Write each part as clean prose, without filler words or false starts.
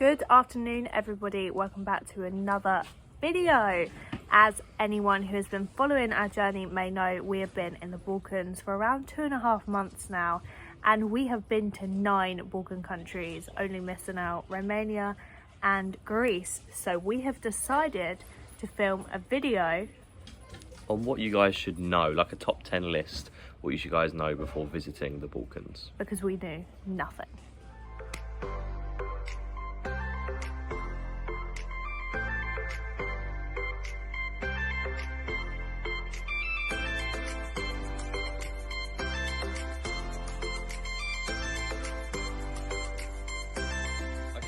Good afternoon, everybody. Welcome back to another video. As anyone who has been following our journey may know, we have been in the Balkans for around 2.5 months now, and we have been to 9 Balkan countries, only missing out Romania and Greece. So we have decided to film a video on what you guys should know, like a top 10 list, what you should guys know before visiting the Balkans. because we knew nothing.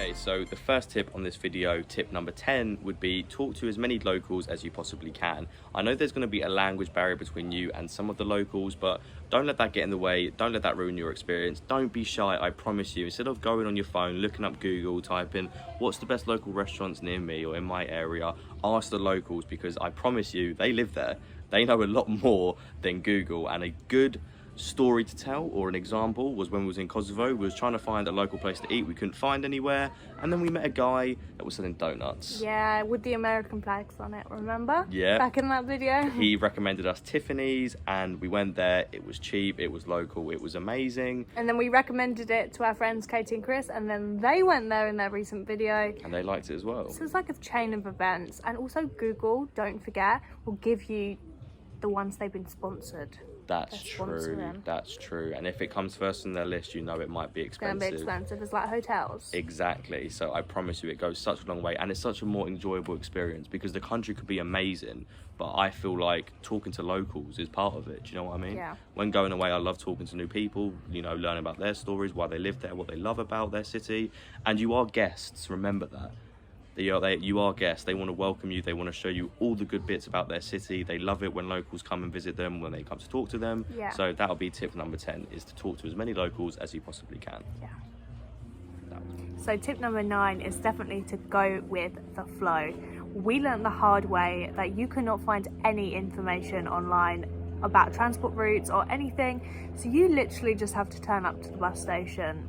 Okay, so the first tip on this video, tip number 10, would be talk to as many locals as you possibly can. I know there's going to be a language barrier between you and some of the locals, but don't let that get in the way. Don't let that ruin your experience. Don't be shy, I promise you. Instead of going on your phone, looking up Google, typing, what's the best local restaurants near me or in my area, ask the locals, because I promise you, they live there. They know a lot more than Google. And a good story to tell, or an example, was when we was in Kosovo. We was trying to find a local place to eat. We couldn't find anywhere, and then we met a guy that was selling donuts. Yeah, with the American flags on it, remember? Yeah. Back in that video. He recommended us Tiffany's, and we went there. It was cheap, it was local, it was amazing. And then we recommended it to our friends Katie and Chris, and then they went there in their recent video. And they liked it as well. So it's like a chain of events. And also Google, don't forget, will give you the ones they've been sponsored. That's true, that's true. And if it comes first on their list, you know it might be It's going expensive. to be expensive. It's like hotels. Exactly. So I promise you, it goes such a long way, and it's such a more enjoyable experience, because the country could be amazing, but I feel like talking to locals is part of it. Do you know what I mean? Yeah. When going away, I love talking to new people, you know, learning about their stories, why they live there, what they love about their city. And you are guests, remember that. You are guests. They want to welcome you. They want to show you all the good bits about their city. They love it when locals come and visit them, when they come to talk to them. Yeah. So that'll be tip number 10, is to talk to as many locals as you possibly can. Yeah. So tip number 9 is definitely to go with the flow. We learned the hard way that you cannot find any information online about transport routes or anything. So you literally just have to turn up to the bus station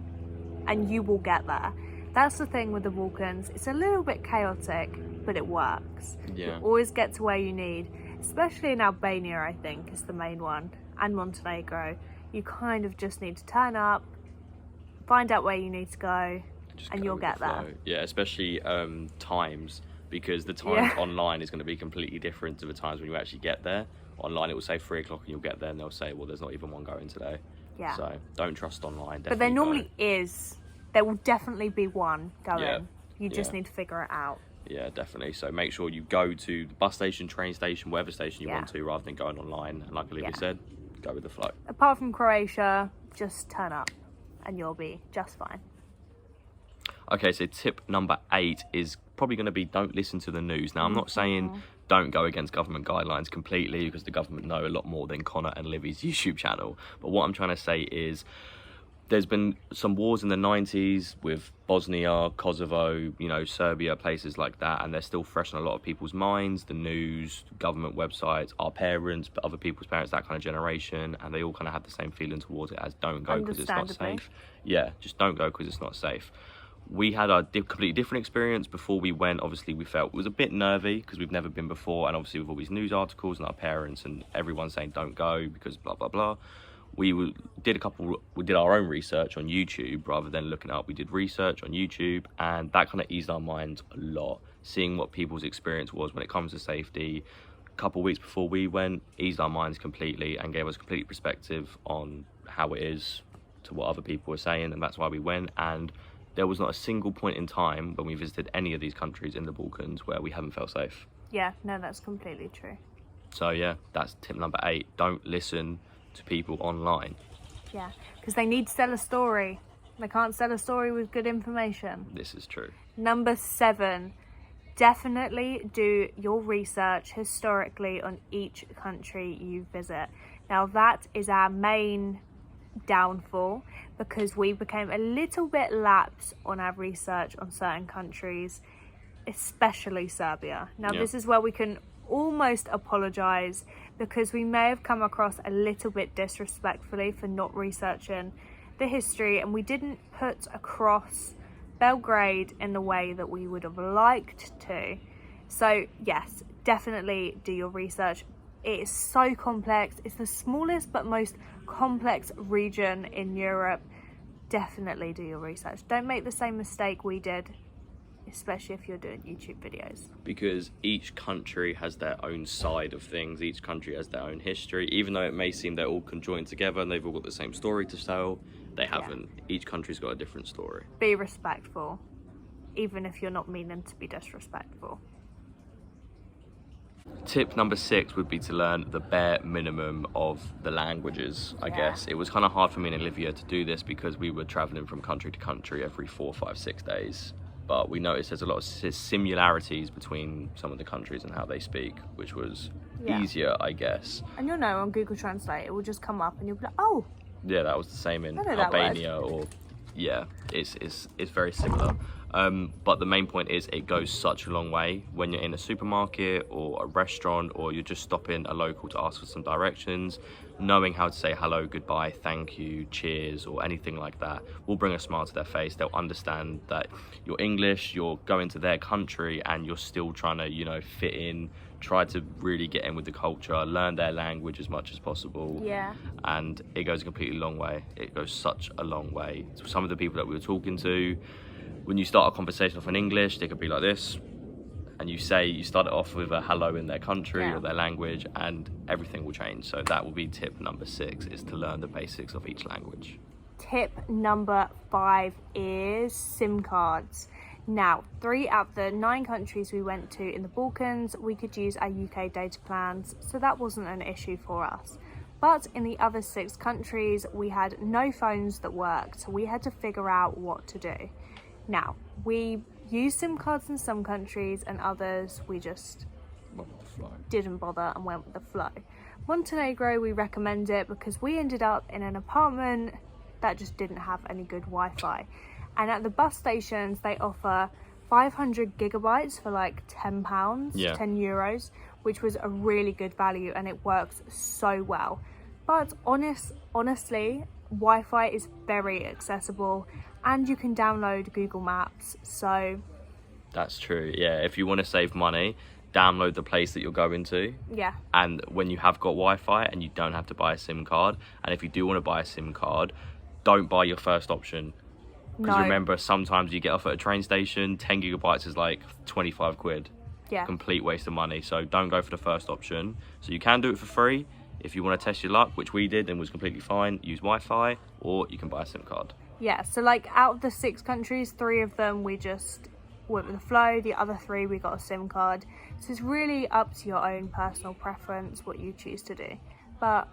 and you will get there. That's the thing with the Balkans. It's a little bit chaotic, but it works. Yeah. You always get to where you need, especially in Albania, I think, is the main one, and Montenegro. You kind of just need to turn up, find out where you need to go, and you'll get there. Yeah, especially times, because the times online is going to be completely different to the times when you actually get there. Online, it will say 3 o'clock and you'll get there and they'll say, well, there's not even one going today. Yeah. So don't trust online. But there normally is. There will definitely be one going. Yeah. You just need to figure it out. Yeah, definitely. So make sure you go to the bus station, train station, whatever station you want to, rather than going online. And like Olivia said, go with the flow. Apart from Croatia, just turn up and you'll be just fine. Okay, so tip number 8 is probably going to be, don't listen to the news. Now, I'm not saying don't go against government guidelines completely, because the government know a lot more than Connor and Livvy's YouTube channel. But what I'm trying to say is, there's been some wars in the 90s with Bosnia, Kosovo, you know, Serbia, places like that, and they're still fresh in a lot of people's minds. The news, government websites, our parents, but other people's parents, that kind of generation, and they all kind of have the same feeling towards it as don't go because it's not safe. Yeah, just don't go because it's not safe. We had a completely different experience before we went. Obviously, we felt it was a bit nervy because we've never been before, and obviously with all these news articles and our parents and everyone saying don't go because blah, blah, blah. We did our own research on YouTube rather than looking up. We did research on YouTube, and that kind of eased our minds a lot. Seeing what people's experience was when it comes to safety, a couple of weeks before we went, eased our minds completely and gave us complete perspective on how it is to what other people were saying, and that's why we went. And there was not a single point in time when we visited any of these countries in the Balkans where we haven't felt safe. Yeah, no, that's completely true. So yeah, that's tip number 8. Don't listen to people online. Yeah, because they need to tell a story. They can't sell a story with good information. This is true. Number 7, definitely do your research historically on each country you visit. Now that is our main downfall, because we became a little bit lax on our research on certain countries, especially Serbia. Now this is where we can almost apologise, because we may have come across a little bit disrespectfully for not researching the history, and we didn't put across Belgrade in the way that we would have liked to. So yes, definitely do your research. It is so complex. It's the smallest but most complex region in Europe. Definitely do your research. Don't make the same mistake we did, especially if you're doing YouTube videos. Because each country has their own side of things. Each country has their own history. Even though it may seem they're all conjoined together and they've all got the same story to tell, they haven't. Each country's got a different story. Be respectful, even if you're not meaning to be disrespectful. Tip number 6 would be to learn the bare minimum of the languages, I guess. It was kind of hard for me and Olivia to do this because we were traveling from country to country every 4, 5, 6 days. But we noticed there's a lot of similarities between some of the countries and how they speak, which was easier, I guess. And you'll know on Google Translate, it will just come up and you'll be like, oh. Yeah, that was the same in Albania or... Yeah, it's very similar. But the main point is it goes such a long way when you're in a supermarket or a restaurant or you're just stopping a local to ask for some directions. Knowing how to say hello, goodbye, thank you, cheers, or anything like that will bring a smile to their face. They'll understand that you're English, you're going to their country, and you're still trying to, you know, fit in, try to really get in with the culture, learn their language as much as possible. Yeah. And it goes a completely long way. It goes such a long way. Some of the people that we were talking to, when you start a conversation off in English, they could be like this. And you start it off with a hello in their country or their language, and everything will change. So that will be tip number 6, is to learn the basics of each language. Tip number 5 is SIM cards. Now, 3 out of the 9 countries we went to in the Balkans, we could use our UK data plans, so that wasn't an issue for us. But in the other 6 countries, we had no phones that worked, so we had to figure out what to do. Now, we used SIM cards in some countries, and others we just didn't bother and went with the flow. Montenegro, we recommend it because we ended up in an apartment that just didn't have any good Wi-Fi. And at the bus stations, they offer 500 gigabytes for like £10, €10, which was a really good value, and it works so well. But honestly, Wi-Fi is very accessible, and you can download Google Maps, so... That's true, yeah. If you want to save money, download the place that you're going to. Yeah. And when you have got Wi-Fi and you don't have to buy a SIM card, and if you do want to buy a SIM card, don't buy your first option. Because remember, sometimes you get off at a train station, 10 gigabytes is like 25 quid. Yeah. Complete waste of money. So don't go for the first option. So you can do it for free. If you want to test your luck, which we did and was completely fine, use Wi-Fi, or you can buy a SIM card. Yeah, so like out of the 6 countries, 3 of them we just went with the flow. The other 3 we got a SIM card. So it's really up to your own personal preference what you choose to do. But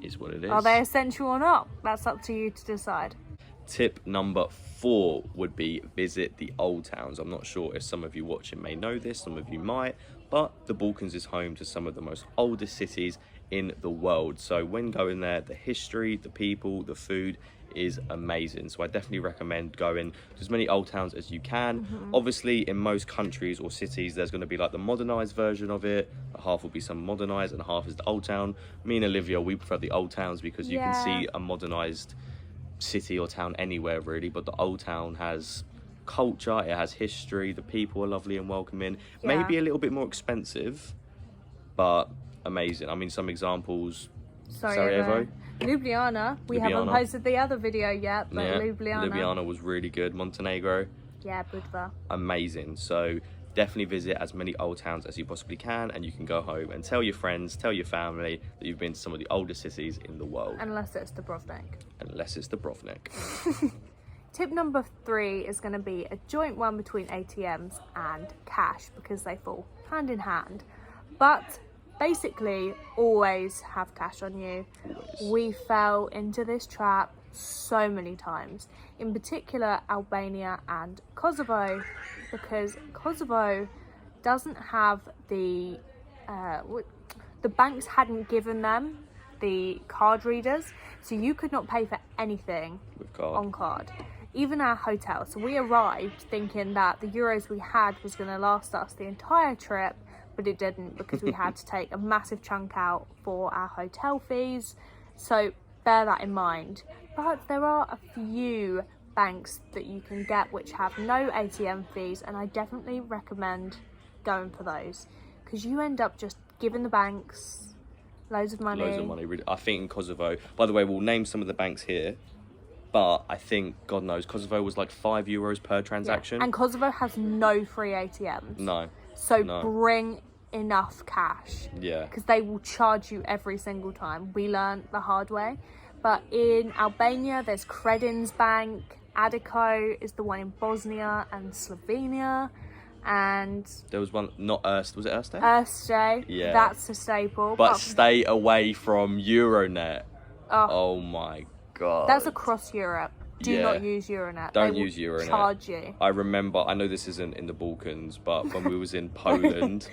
is what it is. Are they essential or not? That's up to you to decide. Tip number 4 would be visit the old towns. I'm not sure if some of you watching may know this, some of you might, but the Balkans is home to some of the most oldest cities in the world. So when going there, the history, the people, the food is amazing. So I definitely recommend going to as many old towns as you can. Obviously, in most countries or cities, there's going to be like the modernized version of it. Half will be some modernized and half is the old town. Me and Olivia, we prefer the old towns because you can see a modernized city or town anywhere really, but the old town has culture, it has history, the people are lovely and welcoming. Maybe a little bit more expensive, but amazing. I mean, some examples: Sarajevo, Ljubljana. We haven't posted the other video yet, but Ljubljana was really good. Montenegro, Budva, amazing. So definitely visit as many old towns as you possibly can, and you can go home and tell your friends, tell your family that you've been to some of the oldest cities in the world. Unless it's Dubrovnik. Tip number 3 is going to be a joint one between ATMs and cash because they fall hand in hand. But basically, always have cash on you. We fell into this trap so many times, in particular Albania and Kosovo, because Kosovo doesn't have the banks hadn't given them the card readers, so you could not pay for anything on card, even our hotel. So we arrived thinking that the euros we had was going to last us the entire trip, but it didn't, because we had to take a massive chunk out for our hotel fees. So bear that in mind. But there are a few banks that you can get which have no ATM fees, and I definitely recommend going for those, because you end up just giving the banks loads of money. I think in Kosovo, by the way, we'll name some of the banks here, but I think, God knows, Kosovo was like €5 per transaction. Yeah. And Kosovo has no free ATMs. No. So bring enough cash. Yeah. Because they will charge you every single time. We learned the hard way. But in Albania, there's Credins Bank. Addiko is the one in Bosnia and Slovenia. And there was one, not Erste, was it Erste? Erste, yeah. That's a staple. But stay away from Euronet. Oh my God. That's across Europe. Do not use Euronet. Don't use Euronet. Charge you. I remember, I know this isn't in the Balkans, but when we was in Poland,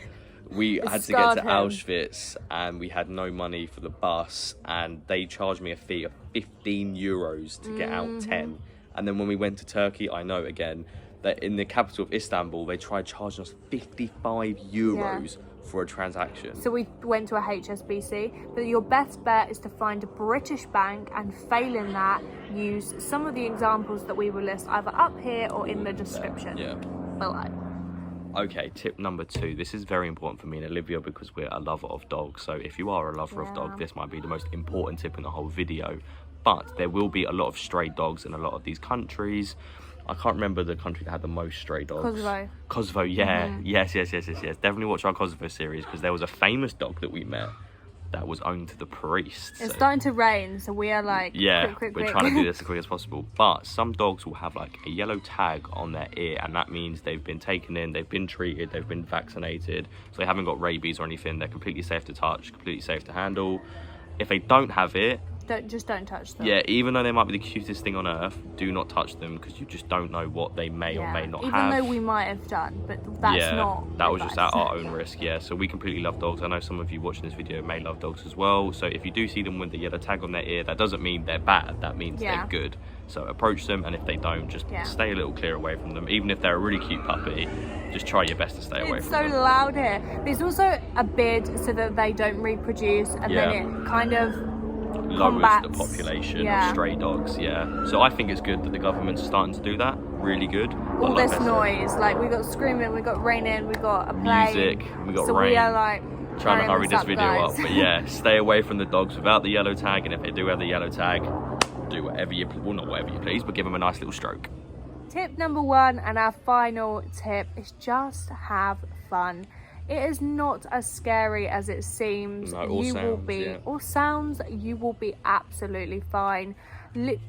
we had to get to Auschwitz and we had no money for the bus, and they charged me a fee of €15 to get out 10. And then when we went to Turkey, I know again that in the capital of Istanbul, they tried charging us €55 for a transaction. So we went to a HSBC, but your best bet is to find a British bank, and failing that, use some of the examples that we will list either up here or in the description below. Okay, tip number 2. This is very important for me and Olivia because we're a lover of dogs. So if you are a lover of dogs, this might be the most important tip in the whole video. But there will be a lot of stray dogs in a lot of these countries. I can't remember the country that had the most stray dogs. Kosovo, yeah. Yes. Definitely watch our Kosovo series, because there was a famous dog that we met that was owned to the priest. It's starting to rain, so we are like, quick. We're trying to do this as quick as possible. But some dogs will have like a yellow tag on their ear, and that means they've been taken in, they've been treated, they've been vaccinated, so they haven't got rabies or anything. They're completely safe to touch, completely safe to handle. If they don't have it, don't touch them. Yeah, even though they might be the cutest thing on earth, do not touch them, because you just don't know what they may or may not have. Even though we might have done, but that's not. That was just at our own risk. So we completely love dogs. I know some of you watching this video may love dogs as well. So if you do see them with the yellow tag on their ear, that doesn't mean they're bad. That means they're good. So approach them, and if they don't, just stay a little clear away from them. Even if they're a really cute puppy, just try your best to stay away from them. It's so loud here. There's also a bid so that they don't reproduce, and then it kind of lowers the population of stray dogs. So I think it's good that the government's starting to do that. Really good. All this noise, like we got screaming, we got raining, we got a plane, music, we got so rain. We are like trying to hurry this video up, but stay away from the dogs without the yellow tag, and if they do have the yellow tag, do whatever you not whatever you please, but give them a nice little stroke. Tip number 1 and our final tip is just have fun. It is not as scary as it seems. You will be absolutely fine.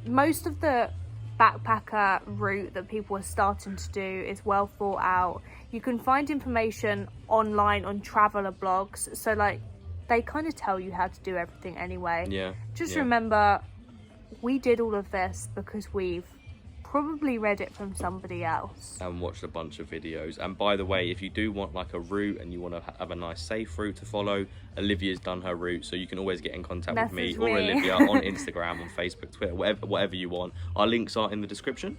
Most of the backpacker route that people are starting to do is well thought out. You can find information online on traveller blogs, so like they kind of tell you how to do everything anyway. Just remember, we did all of this because we've probably read it from somebody else and watched a bunch of videos. And by the way, if you do want like a route and you want to have a nice safe route to follow, Olivia's done her route, so you can always get in contact with me or Olivia on Instagram, on Facebook, Twitter, whatever you want. Our links are in the description,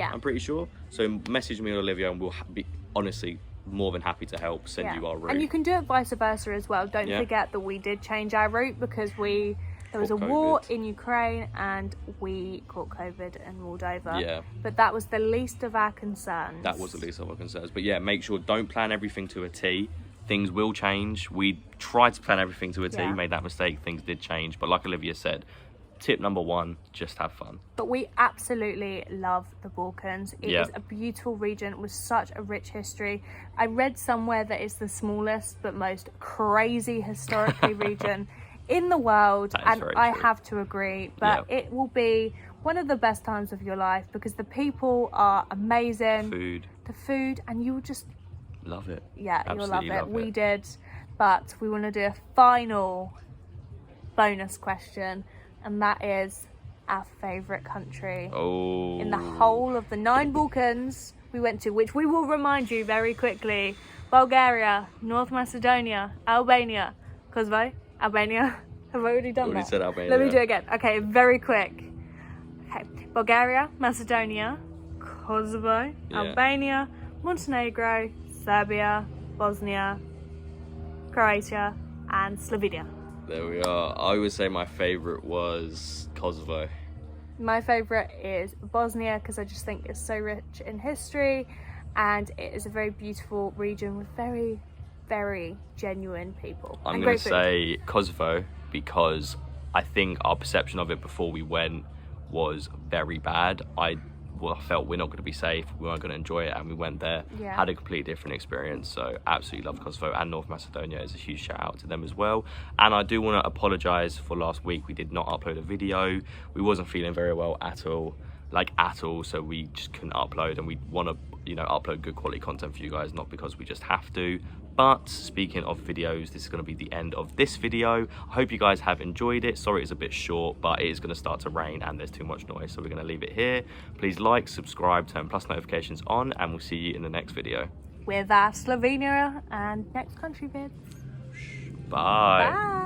I'm pretty sure, so message me or Olivia and we'll be honestly more than happy to help send you our route. And you can do it vice versa as well. Don't forget that we did change our route because there was a war in Ukraine and we caught COVID and rolled over. But that was the least of our concerns. But make sure, don't plan everything to a T. Things will change. We tried to plan everything to a T, made that mistake. Things did change. But like Olivia said, tip number 1, just have fun. But we absolutely love the Balkans. It is a beautiful region with such a rich history. I read somewhere that it's the smallest but most crazy historically region in the world, and I have to agree, but it will be one of the best times of your life because the people are amazing, the food, and you will just love it. You'll love it. We did, but we want to do a final bonus question, and that is our favourite country in the whole of the 9 Balkans we went to, which we will remind you very quickly: Bulgaria, North Macedonia, Albania, Kosovo, Albania. Have I already done that? Said Albania. Let me do it again. Okay, very quick. Okay, Bulgaria, Macedonia, Kosovo, Albania, Montenegro, Serbia, Bosnia, Croatia, and Slovenia. There we are. I would say my favourite was Kosovo. My favourite is Bosnia because I just think it's so rich in history and it is a very beautiful region with very, very genuine people. I'm going to say Kosovo because I think our perception of it before we went was very bad. I felt we're not going to be safe, we weren't going to enjoy it, and we went there, had a completely different experience. So absolutely love Kosovo, and North Macedonia is a huge shout out to them as well. And I do want to apologise for last week. We did not upload a video. We wasn't feeling very well at all, so we just couldn't upload, and we want to, you know, upload good quality content for you guys, not because we just have to. But speaking of videos, this is going to be the end of this video. I hope you guys have enjoyed it. Sorry it's a bit short, but it is going to start to rain and there's too much noise, so we're going to leave it here. Please like, subscribe, turn plus notifications on, and we'll see you in the next video with our Slovenia and next country vids. Bye. Bye.